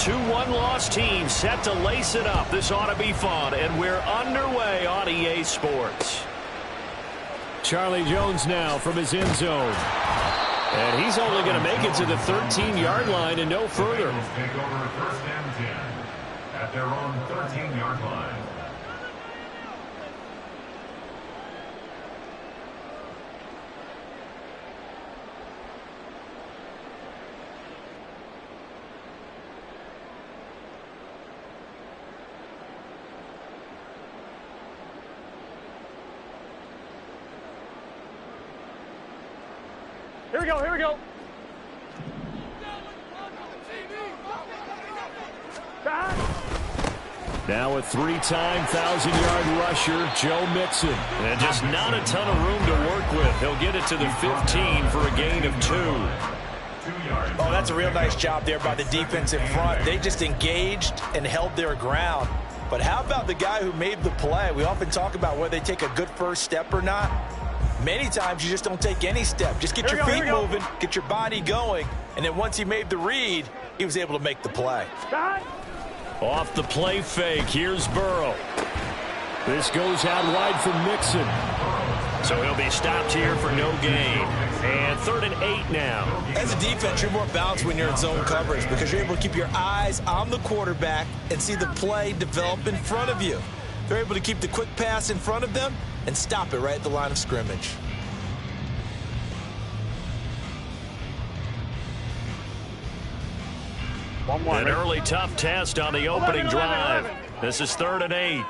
two one-loss teams set to lace it up. This ought to be fun, and we're underway on EA Sports. Charlie Jones now from his end zone. And he's only going to make it to the 13-yard line and no further. Take over first and 10 at their own 13-yard line. Here we go, here we go. Now a three-time 1,000-yard rusher, Joe Mixon. And just not a ton of room to work with. He'll get it to the 15 for a gain of 2. Oh, that's a real nice job there by the defensive front. They just engaged and held their ground. But how about the guy who made the play? We often talk about whether they take a good first step or not. Many times you just don't take any step. Just get your feet moving, get your body going, and then once he made the read, he was able to make the play. Off the play fake, here's Burrow. This goes out wide for Mixon. So he'll be stopped here for no gain. And 3rd and 8 now. As a defense, you're more balanced when you're in zone coverage because you're able to keep your eyes on the quarterback and see the play develop in front of you. They're able to keep the quick pass in front of them and stop it right at the line of scrimmage. An early tough test on the opening drive. This is 3rd and 8.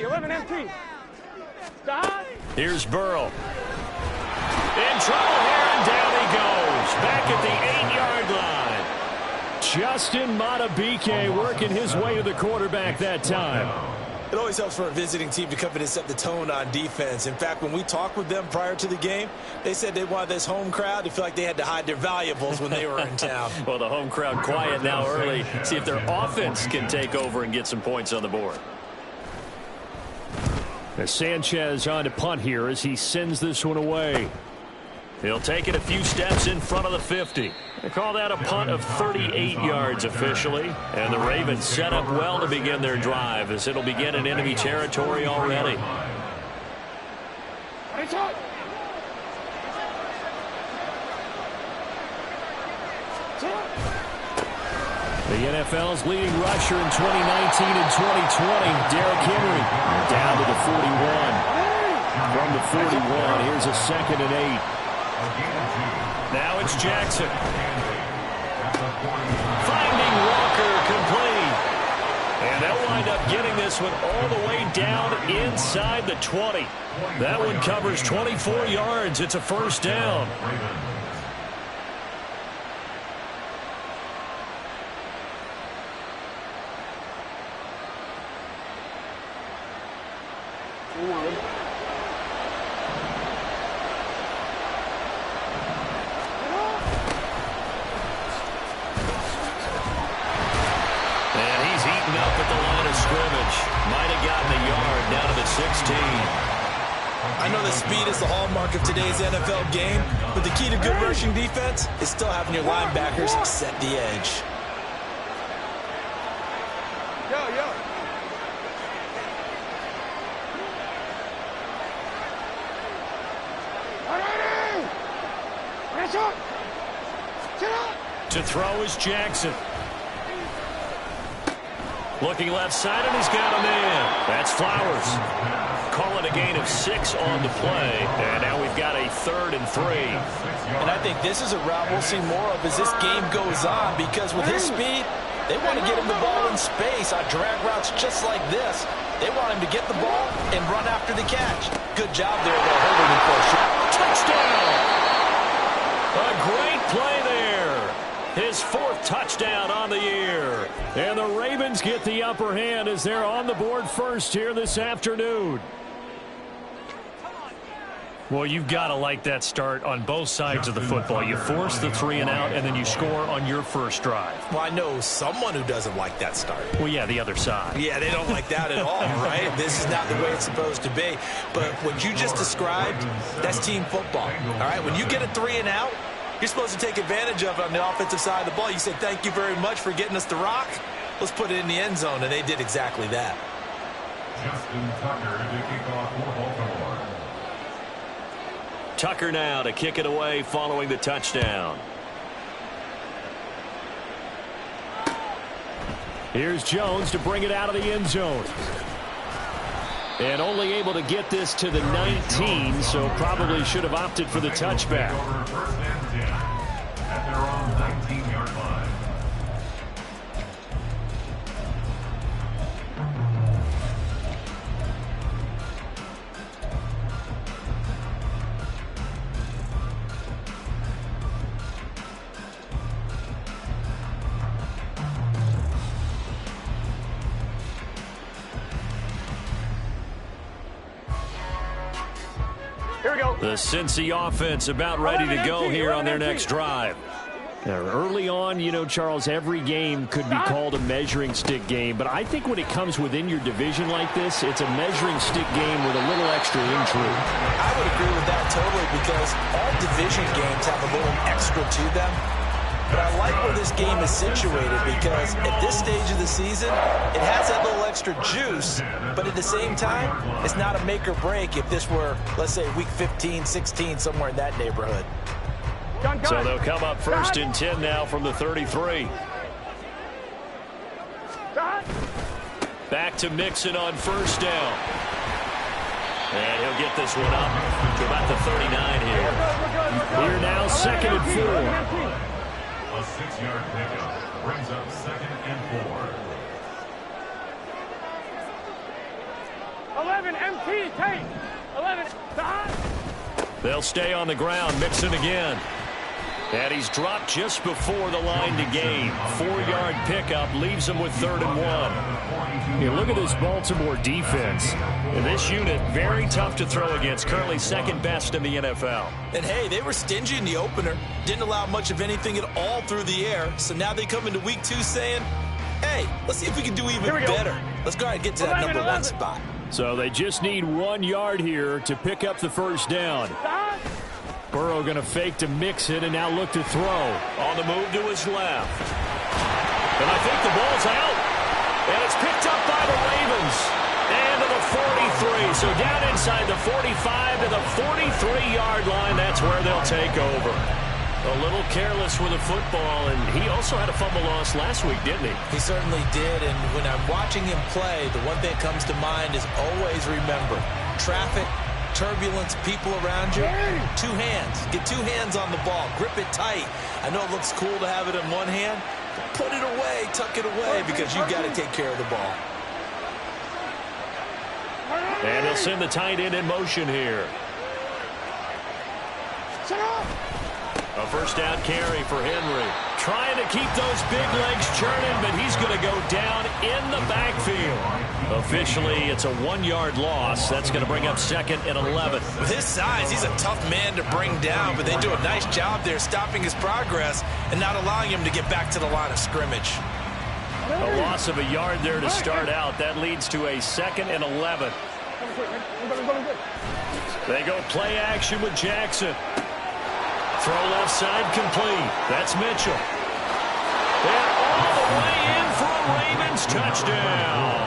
11 MT. Stop. Here's Burrow. In trouble here, and down he goes. Back at the 8-yard line. Justin Madubuike working his way to the quarterback that time. It always helps for a visiting team to come in and set the tone on defense. In fact, when we talked with them prior to the game, they said they wanted this home crowd to feel like they had to hide their valuables when they were in town. Well, the home crowd quiet now early. See if their offense can take over and get some points on the board. As Sanchez on to punt here as he sends this one away. He'll take it a few steps in front of the 50. They call that a punt of 38 yards officially. And the Ravens set up well to begin their drive as it'll begin in enemy territory already. The NFL's leading rusher in 2019 and 2020, Derrick Henry, down to the 41. From the 41, here's a 2nd and 8. Now it's Jackson. Finding Walker complete. And they'll wind up getting this one all the way down inside the 20. That one covers 24 yards. It's a 1st down. I know the speed is the hallmark of today's NFL game, but the key to good rushing defense is still having your linebackers set the edge. To throw is Jackson. Looking left side, and he's got a man. That's Flowers. Call it a gain of 6 on the play. And now we've got a 3rd and 3. And I think this is a route we'll see more of as this game goes on, because with his speed, they want to get him the ball in space on drag routes just like this. They want him to get the ball and run after the catch. Good job there, though, holding him for a shot. Touchdown! A great play there. His 4th touchdown on the year. And the Ravens get the upper hand as they're on the board first here this afternoon. Well, you've got to like that start on both sides of the football. You force the 3 and out, and then you score on your first drive. Well, I know someone who doesn't like that start. Well, yeah, the other side. Yeah, they don't like that at all, right? This is not the way it's supposed to be. But what you just described, that's team football, all right? When you get a 3 and out, You're supposed to take advantage of it on the offensive side of the ball. You said, thank you very much for getting us the rock. Let's put it in the end zone, and they did exactly that. Justin Tucker to kick off for Baltimore. Tucker now to kick it away following the touchdown. Here's Jones to bring it out of the end zone. And only able to get this to the 19, so probably should have opted for the touchback. First and 10 at their own 19-yard line. The Cincy offense about ready to go here on their next drive. Now, early on, you know, Charles, every game could be called a measuring stick game, but I think when it comes within your division like this, it's a measuring stick game with a little extra intrigue. I would agree with that totally, because all division games have a little extra to them. But I like where this game is situated, because at this stage of the season, it has that little extra juice, but at the same time, it's not a make or break if this were, let's say, week 15, 16, somewhere in that neighborhood. So they'll come up first and 10 now from the 33. Back to Mixon on first down. And he'll get this one up to about the 39 here. Here now, second and 4. A 6-yard pickup brings up second and 4. 11 MT, Tate. 11. They'll stay on the ground. Mixon again. And he's dropped just before the line to gain. 4-yard pickup leaves him with 3rd and 1. You look at this Baltimore defense. And this unit, very tough to throw against. Currently second best in the NFL. And hey, they were stingy in the opener. Didn't allow much of anything at all through the air. So now they come into week 2 saying, hey, let's see if we can do even better. Let's go ahead and get to that number 1 spot. So they just need 1 yard here to pick up the first down. Burrow going to fake to Mixon and now look to throw. On the move to his left. And I think the ball's out. And it's picked up by the Ravens. And to the 43. So down inside the 45 to the 43-yard line. That's where they'll take over. A little careless with the football, and he also had a fumble loss last week, didn't he? He certainly did, and when I'm watching him play, the one thing that comes to mind is always remember, traffic, turbulence, people around you, 2 hands. Get 2 hands on the ball. Grip it tight. I know it looks cool to have it in one hand. Put it away, tuck it away, because you've got to take care of the ball. And he'll send the tight end in motion here. A first down carry for Henry. Trying to keep those big legs churning, but he's going to go down in the backfield. Officially, it's a 1-yard loss. That's going to bring up second and 11. With his size, he's a tough man to bring down, but they do a nice job there stopping his progress and not allowing him to get back to the line of scrimmage. A loss of a yard there to start out. That leads to a second and 11. They go play action with Jackson. Throw left side complete. That's Mitchell. And all the way in for a Ravens touchdown.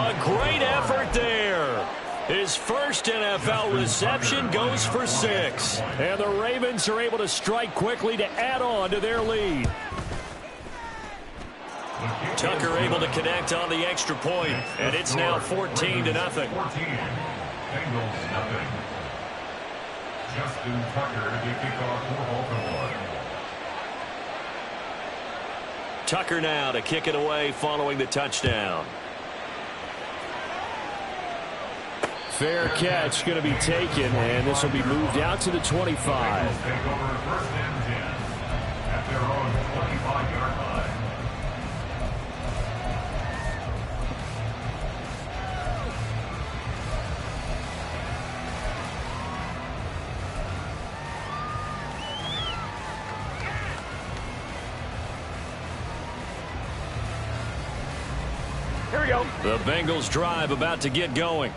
A great effort there. His first NFL reception goes for 6. And the Ravens are able to strike quickly to add on to their lead. Tucker able to connect on the extra point, and it's now 14-0. Bengals nothing. Justin Tucker to kick off for Baltimore. Tucker now to kick it away following the touchdown. Fair catch going to be taken, and this will be moved out to the 25. Take over first and 10 at their own 25-yard line. Here we go. The Bengals drive about to get going.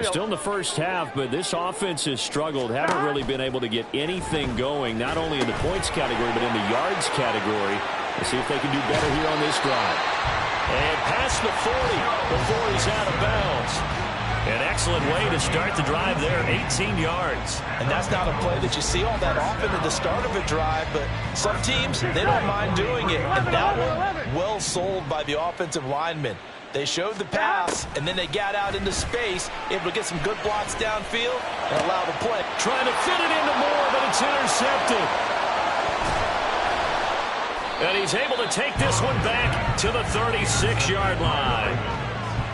Still in the first half, but this offense has struggled. Haven't really been able to get anything going, not only in the points category, but in the yards category. Let's see if they can do better here on this drive. And past the 40 before he's out of bounds. An excellent way to start the drive there, 18 yards. And that's not a play that you see all that often at the start of a drive, but some teams, they don't mind doing it. And that one, well sold by the offensive lineman. They showed the pass, and then they got out into space, able to get some good blocks downfield and allow the play. Trying to fit it into Moore, but it's intercepted. And he's able to take this one back to the 36-yard line.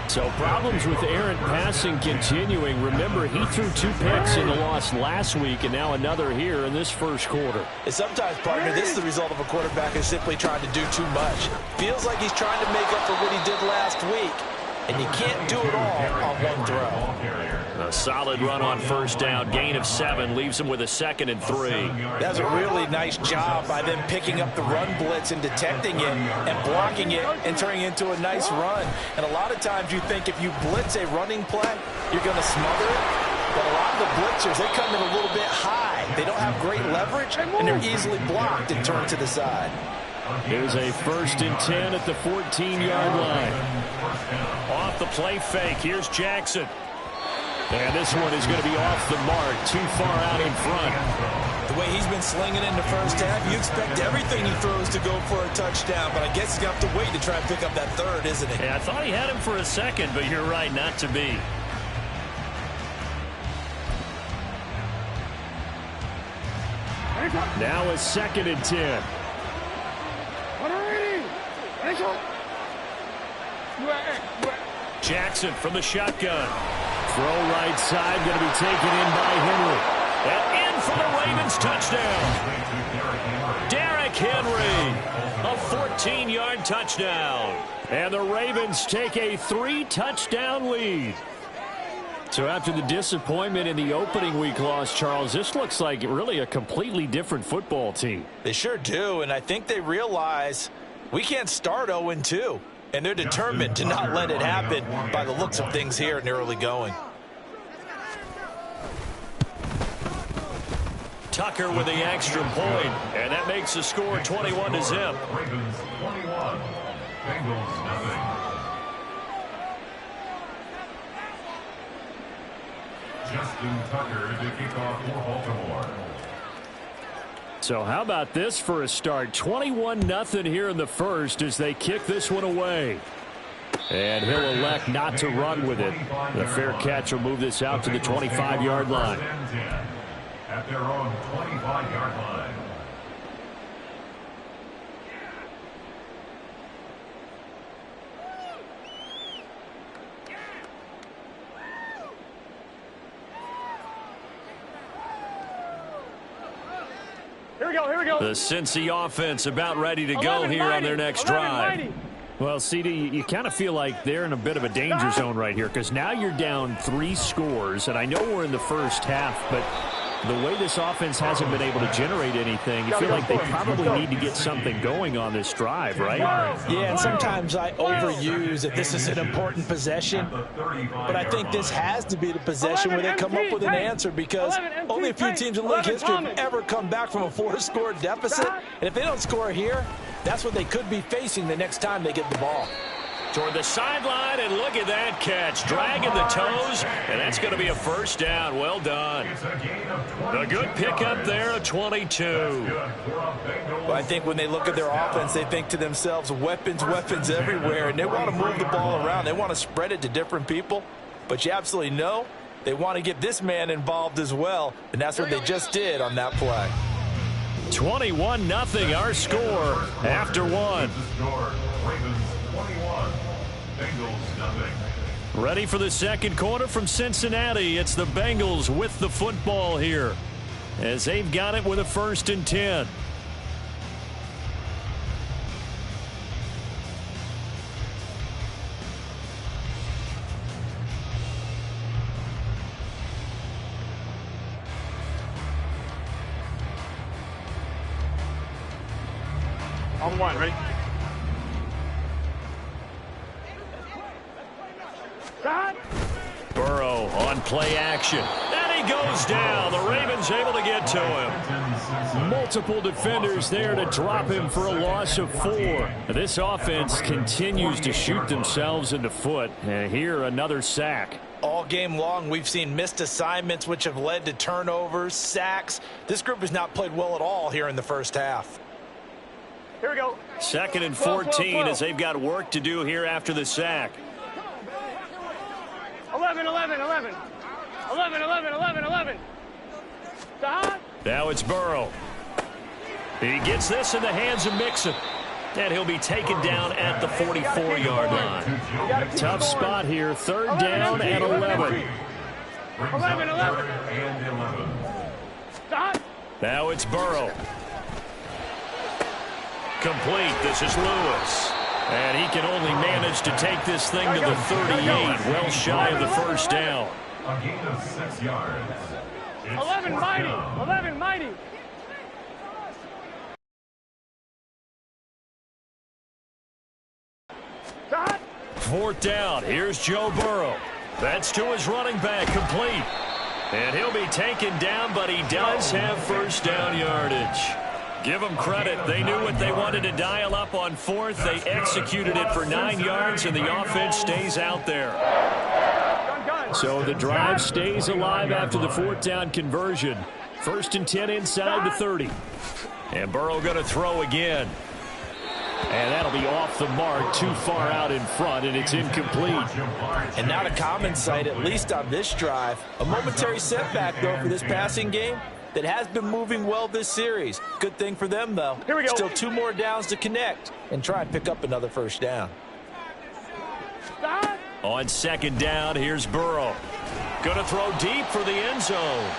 So problems with errant passing continuing. Remember, he threw 2 picks in the loss last week, and now another here in this first quarter. And sometimes, partner, this is the result of a quarterback who's simply trying to do too much. Feels like he's trying to make up for what he did last week, and you can't do it all on one throw. A solid run on first down. Gain of 7 leaves him with a 2nd and 3. That's a really nice job by them picking up the run blitz and detecting it and blocking it and turning it into a nice run. And a lot of times you think if you blitz a running play, you're going to smother it. But a lot of the blitzers, they come in a little bit high. They don't have great leverage, and they're easily blocked and turned to the side. Here's a 1st and 10 at the 14-yard line. Off the play fake. Here's Jackson. And this one is going to be off the mark, too far out in front. The way he's been slinging in the first half, you expect everything he throws to go for a touchdown, but I guess he's going to have to wait to try and pick up that 3rd, isn't he? Yeah, I thought he had him for a 2nd, but you're right, not to be. Now a 2nd and 10. Jackson from the shotgun. Throw right side, going to be taken in by Henry. And in for the Ravens touchdown. Derrick Henry, a 14-yard touchdown. And the Ravens take a 3-touchdown lead. So after the disappointment in the opening week loss, Charles, this looks like really a completely different football team. They sure do, and I think they realize we can't start 0-2. And they're determined to not let it happen by the looks of things here in the early going. Tucker with the extra point, and that makes the score 21-0. Ravens 21, Bengals nothing. Justin Tucker to kick off for Baltimore. So how about this for a start? 21-0 here in the first as they kick this one away. And he'll elect not to run with it. The fair catch will move this out to the 25-yard line. At their own 25-yard line. Here we go. The Cincy offense about ready to go here on their next drive. Well, CD, you kind of feel like they're in a bit of a danger zone right here because now you're down 3 scores, and I know we're in the first half, but the way this offense hasn't been able to generate anything, you feel like they probably need to get something going on this drive, right? Yeah, and sometimes I overuse that this is an important possession, but I think this has to be the possession where they come up with an answer because only a few teams in league history have ever come back from a 4-score deficit, and if they don't score here, that's what they could be facing the next time they get the ball. Toward the sideline, and look at that catch. Dragging the toes, and that's going to be a first down. Well done. A good pickup there, a 22. Well, I think when they look at their offense, they think to themselves, weapons everywhere, and they want to move the ball around. They want to spread it to different people, but you absolutely know they want to get this man involved as well, and that's what they just did on that play. 21-0, our score after one. Ready for the second quarter from Cincinnati. It's the Bengals with the football here as they've got it with a 1st and 10. On 1, ready? Burrow on play action. And he goes down. The Ravens able to get to him. Multiple defenders there to drop him for a loss of 4. This offense continues to shoot themselves in the foot. And here, another sack. All game long, we've seen missed assignments, which have led to turnovers, sacks. This group has not played well at all here in the first half. Here we go. 2nd and 14 as they've got work to do here after the sack. 11, 11, 11. 11, 11, 11, 11. Now it's Burrow. He gets this in the hands of Mixon. And he'll be taken down at the 44-yard line. Tough spot here. 3rd down and 11. 11, 11. Now it's Burrow. Complete. This is Lewis. And he can only manage to take this thing to the 38. Well shy of the first down. A gain of 6 yards. 11 mighty. 11 mighty. Fourth down. Here's Joe Burrow. That's to his running back. Complete. And he'll be taken down, but he does have first down yardage. Give them credit. They knew what they wanted to dial up on 4th. They executed it for 9 yards, and the offense stays out there. So the drive stays alive after the 4th down conversion. 1st and 10 inside the 30. And Burrow going to throw again. And that'll be off the mark, too far out in front, and it's incomplete. And not a common sight, at least on this drive. A momentary setback, though, for this passing game that has been moving well this series. Good thing for them, though. Here we go. Still 2 more downs to connect and try and pick up another first down. On 2nd down, here's Burrow. Going to throw deep for the end zone.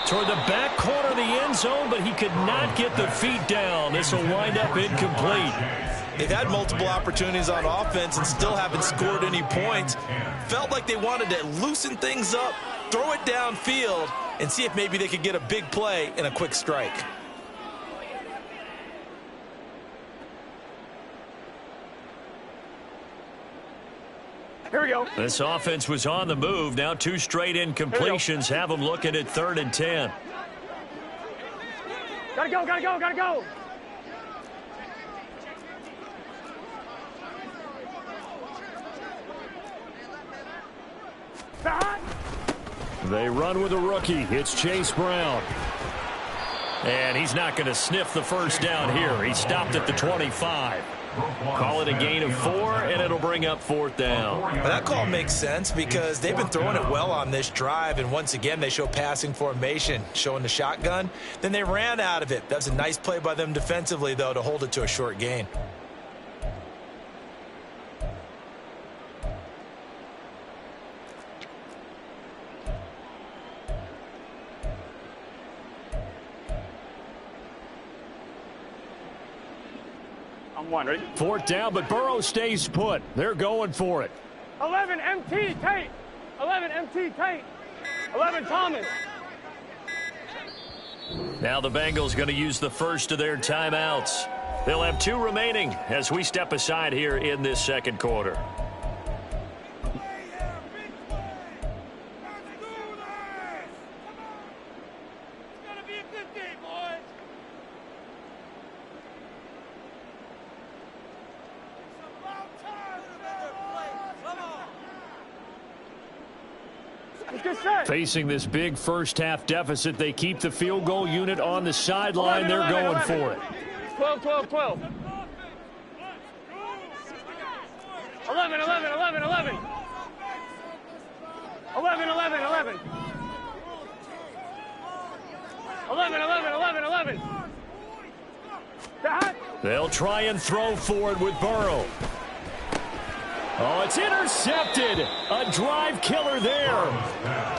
Toward the back corner of the end zone, but he could not get the feet down. This will wind up incomplete. They've had multiple opportunities on offense and still haven't scored any points. Felt like they wanted to loosen things up, throw it downfield, and see if maybe they could get a big play and a quick strike. Here we go. This offense was on the move. Now 2 straight incompletions have them looking at 3rd and 10. Gotta go, gotta go, gotta go. They run with a rookie. It's Chase Brown. And he's not going to sniff the first down here. He stopped at the 25. Call it a gain of 4, and it'll bring up 4th down. Well, that call makes sense because they've been throwing it well on this drive, and once again they show passing formation, showing the shotgun. Then they ran out of it. That's a nice play by them defensively, though, to hold it to a short gain. One, ready? 4th down, but Burrow stays put. They're going for it. 11 MT Tate. 11 MT Tate. 11 Thomas. Now the Bengals going to use the first of their timeouts. They'll have 2 remaining as we step aside here in this 2nd quarter. Facing this big first-half deficit, they keep the field goal unit on the sideline. They're going for it. 12, 12, 12. 11, 11, 11, 11. 11, 11, 11. 11, 11, 11, 11. They'll try and throw for it with Burrow. Oh, it's intercepted. A drive killer there.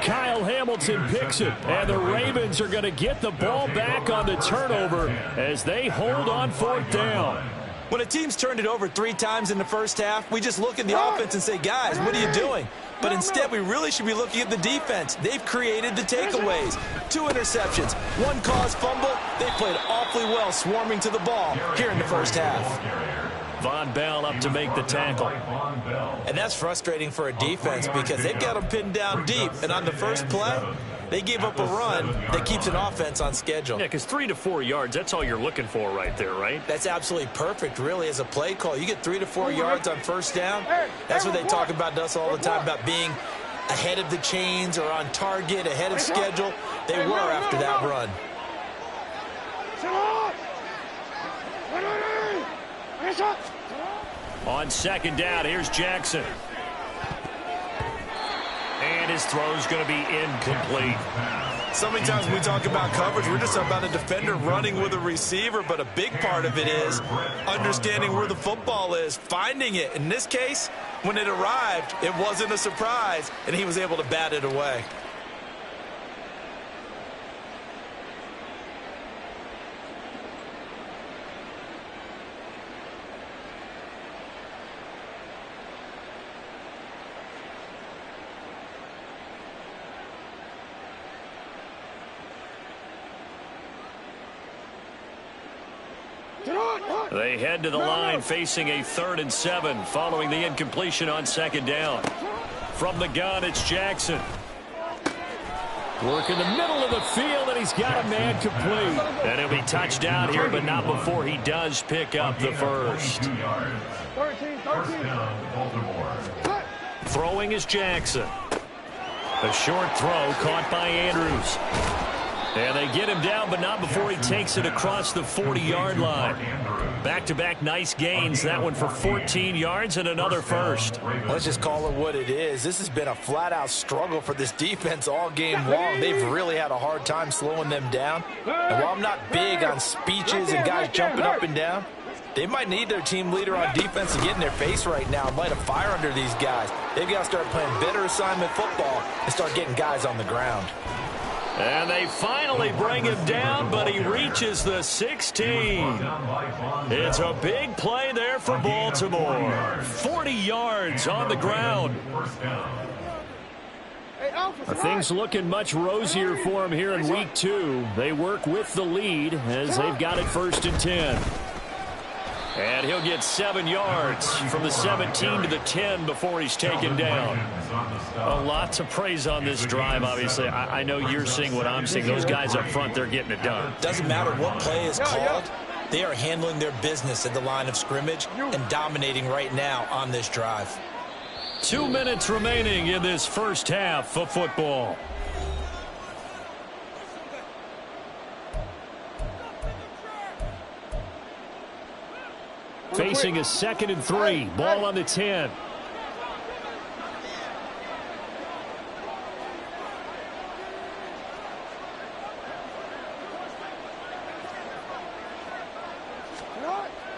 Kyle Hamilton picks it, and the Ravens are going to get the ball back on the turnover as they hold on 4th down. When a team's turned it over 3 times in the first half, we just look at the offense and say, guys, what are you doing? But instead, we really should be looking at the defense. They've created the takeaways. 2 interceptions, 1 caused fumble. They played awfully well swarming to the ball here in the first half. Von Bell up to make the tackle. And that's frustrating for a defense because they've got them pinned down deep. And on the first play, they gave up a run that keeps an offense on schedule. Yeah, because 3 to 4 yards, that's all you're looking for right there, right? That's absolutely perfect, really, as a play call. You get 3 to 4 yards on first down. That's what they talk about to us all the time, about being ahead of the chains or on target, ahead of schedule. They were after that run. On second down, here's Jackson. And his throw's going to be incomplete. So many times when we talk about coverage, we're just about a defender running with a receiver, but a big part of it is understanding where the football is, finding it. In this case, when it arrived, it wasn't a surprise, and he was able to bat it away. They head to the line facing a 3rd and 7 following the incompletion on second down. From the gun, it's Jackson. Work in the middle of the field, and he's got a man complete. And he'll be touched down here, but not before he does pick up the first. Throwing is Jackson. A short throw caught by Andrews. And they get him down, but not before he takes it across the 40-yard line. Back-to-back nice gains. That one for 14 yards and another first. Let's just call it what it is. This has been a flat-out struggle for this defense all game long. They've really had a hard time slowing them down. And while I'm not big on speeches and guys jumping up and down, they might need their team leader on defense to get in their face right now and light a fire under these guys. They've got to start playing better assignment football and start getting guys on the ground. And they finally bring him down, but he reaches the 16. It's a big play there for Baltimore. 40 yards on the ground. Things looking much rosier for him here in week 2. They work with the lead as they've got it 1st and 10. And he'll get 7 yards from the 17 to the 10 before he's taken down. A lot to praise on this drive, obviously. I know you're seeing what I'm seeing. Those guys up front, they're getting it done. Doesn't matter what play is called. They are handling their business at the line of scrimmage and dominating right now on this drive. 2 minutes remaining in this first half of football. Facing a 2nd and 3. Ball on the 10.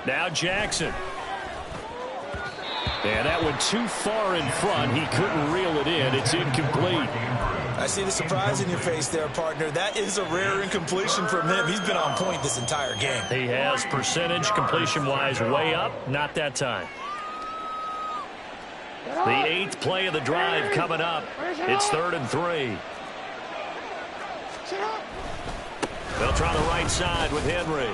Now Jackson. And that went too far in front. He couldn't reel it in. It's incomplete. I see the surprise in your face there, partner. That is a rare incompletion from him. He's been on point this entire game. He has percentage completion-wise way up. Not that time. The 8th play of the drive coming up. It's 3rd and 3. They'll try the right side with Henry.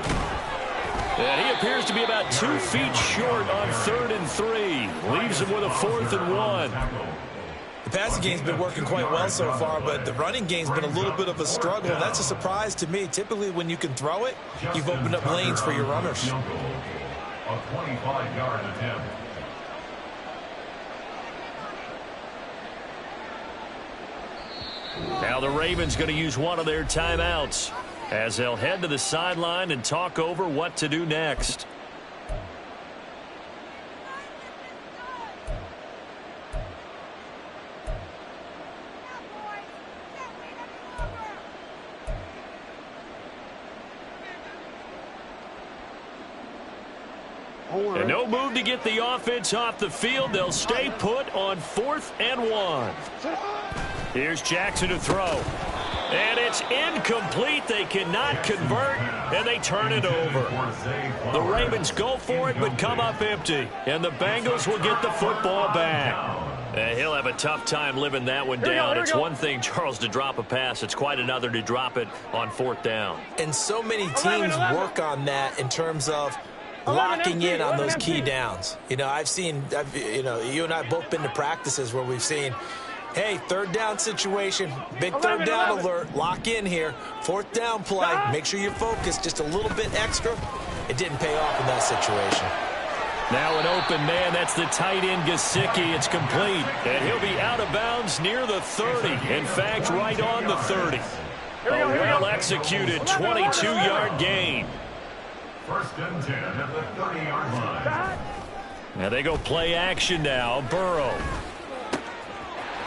And he appears to be about 2 feet short on 3rd and 3. Leaves him with a 4th and 1. The passing game's been working quite well so far, but the running game's been a little bit of a struggle, and that's a surprise to me. Typically, when you can throw it, you've opened up lanes for your runners. A 25-yard attempt. Now the Ravens going to use one of their timeouts as they'll head to the sideline and talk over what to do next. And no move to get the offense off the field. They'll stay put on 4th and 1. Here's Jackson to throw. And it's incomplete. They cannot convert, and they turn it over. The Ravens go for it, but come up empty. And the Bengals will get the football back. He'll have a tough time living that one down. It's one thing, Charles, to drop a pass. It's quite another to drop it on 4th down. And so many teams work on that in terms of locking in on those key downs. You know, you and I have both been to practices where we've seen, hey, third down situation, big third down alert, lock in here. Fourth down play, make sure you're focused just a little bit extra. It didn't pay off in that situation. Now an open man, that's the tight end Gesicki. It's complete, and he'll be out of bounds near the 30. In fact, right on the 30. A well-executed 22-yard gain. First and 10 at the 30-yard line. Now they go play action now. Burrow.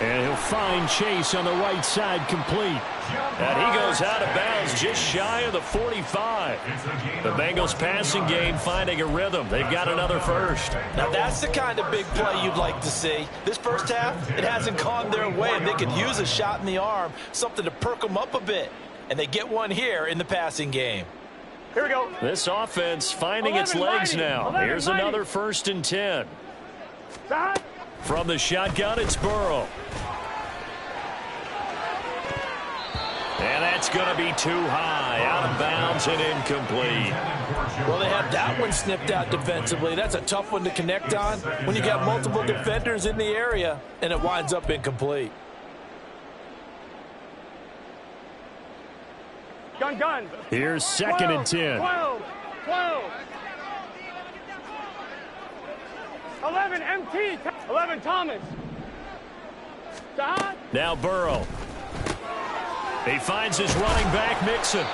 And he'll find Chase on the right side, complete. And he goes out of bounds just shy of the 45. The Bengals passing game finding a rhythm. They've got another first. Now that's the kind of big play you'd like to see. This first half, it hasn't gone their way, and they could use a shot in the arm, something to perk them up a bit. And they get one here in the passing game. Here we go. This offense finding its legs now. Here's another first and 10. From the shotgun, it's Burrow. And that's going to be too high, out of bounds and incomplete. Well, they have that one snipped out defensively. That's a tough one to connect on when you got multiple defenders in the area, and it winds up incomplete. Gun. Here's second and 10. 12. 11 MT. 11 Thomas. Now Burrow. He finds his running back, Mixon.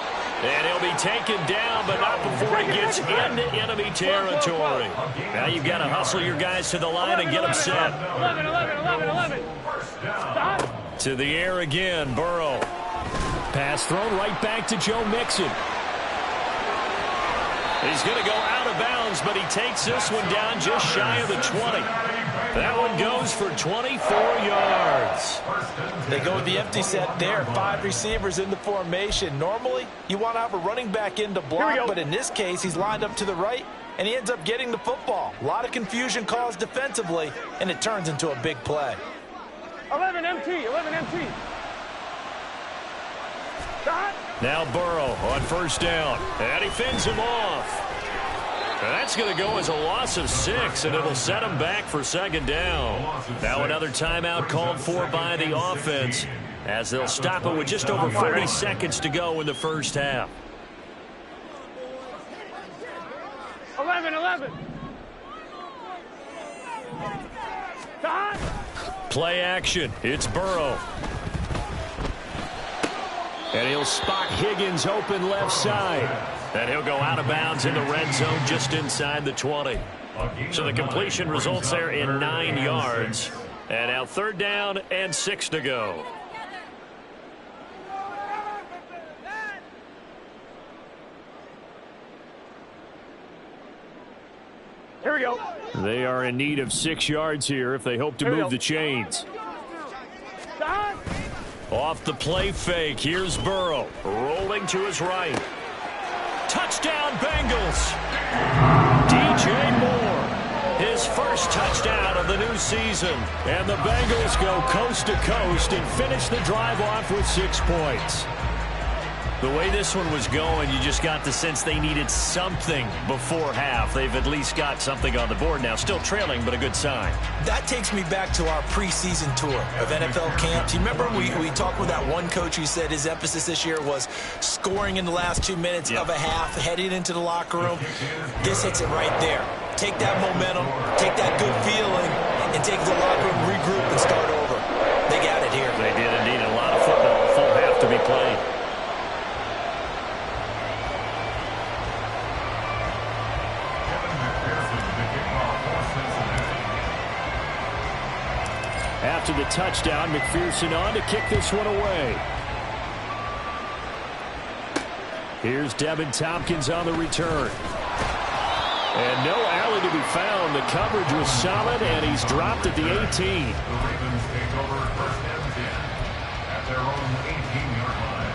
And he'll be taken down, but not before he gets into enemy territory. Now you've got to hustle your guys to the line and get them set. 11. To the air again, Burrow. Pass thrown right back to Joe Mixon. He's going to go out of bounds, but he takes this one down just shy of the 20. That one goes for 24 yards. They go with the empty set there. 5 receivers in the formation. Normally, you want to have a running back in to block, but in this case, he's lined up to the right, and he ends up getting the football. A lot of confusion caused defensively, and it turns into a big play. 11 MT. Now Burrow on first down, and he fends him off. And that's going to go as a loss of 6, and it'll set him back for second down. Now another timeout called for by the offense, as they'll stop it with just over 40 seconds to go in the first half. 11. Play action. It's Burrow. And he'll spot Higgins open left side. And he'll go out of bounds in the red zone just inside the 20. So the completion results there in 9 yards. And now third down and 6 to go. Here we go. They are in need of 6 yards here if they hope to move the chains. Off the play fake, here's Burrow, rolling to his right. Touchdown, Bengals! DJ Moore, his first touchdown of the new season. And the Bengals go coast to coast and finish the drive off with 6 points. The way this one was going, you just got the sense they needed something before half. They've at least got something on the board now. Still trailing, but a good sign. That takes me back to our preseason tour of NFL camps. You remember we talked with that one coach who said his emphasis this year was scoring in the last 2 minutes of a half, heading into the locker room. This hits it right there. Take that momentum, take that good feeling, and take the locker room, regroup, and start over. They got it here. They did indeed. A lot of football, a full half to be played. After the touchdown, McPherson on to kick this one away. Here's Devin Tompkins on the return. And no alley to be found. The coverage was solid, and he's dropped at the 18. The Ravens take over first and 10 at their own 18-yard line.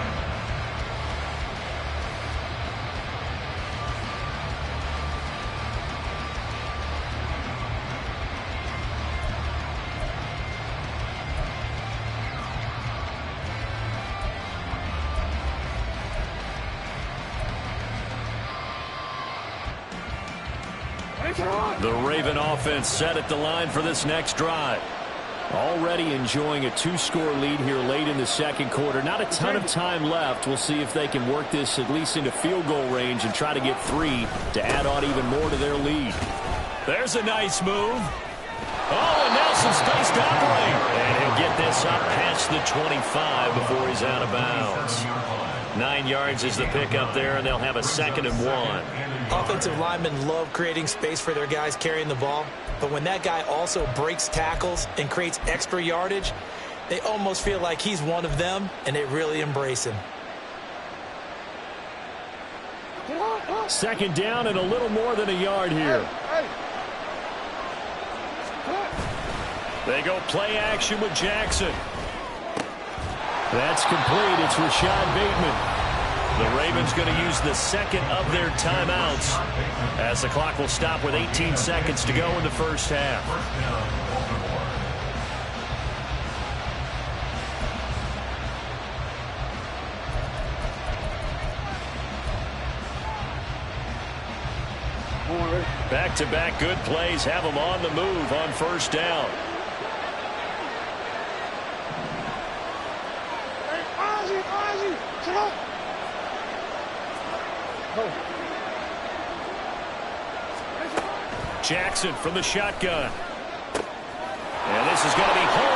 The Raven offense set at the line for this next drive. Already enjoying a 2-score lead here late in the second quarter. Not a ton of time left. We'll see if they can work this at least into field goal range and try to get 3 to add on even more to their lead. There's a nice move. Oh, and now some space to operate. And he'll get this up past the 25 before he's out of bounds. 9 yards is the pickup there, and they'll have a 2nd and 1. Offensive linemen love creating space for their guys carrying the ball. But when that guy also breaks tackles and creates extra yardage, they almost feel like he's one of them, and they really embrace him. 2nd down and a little more than a yard here. They go play action with Jackson. That's complete. It's Rashad Bateman. The Ravens going to use the 2nd of their timeouts as the clock will stop with 18 seconds to go in the first half. Back-to-back good plays have them on the move on first down. Jackson from the shotgun. And this is going to be home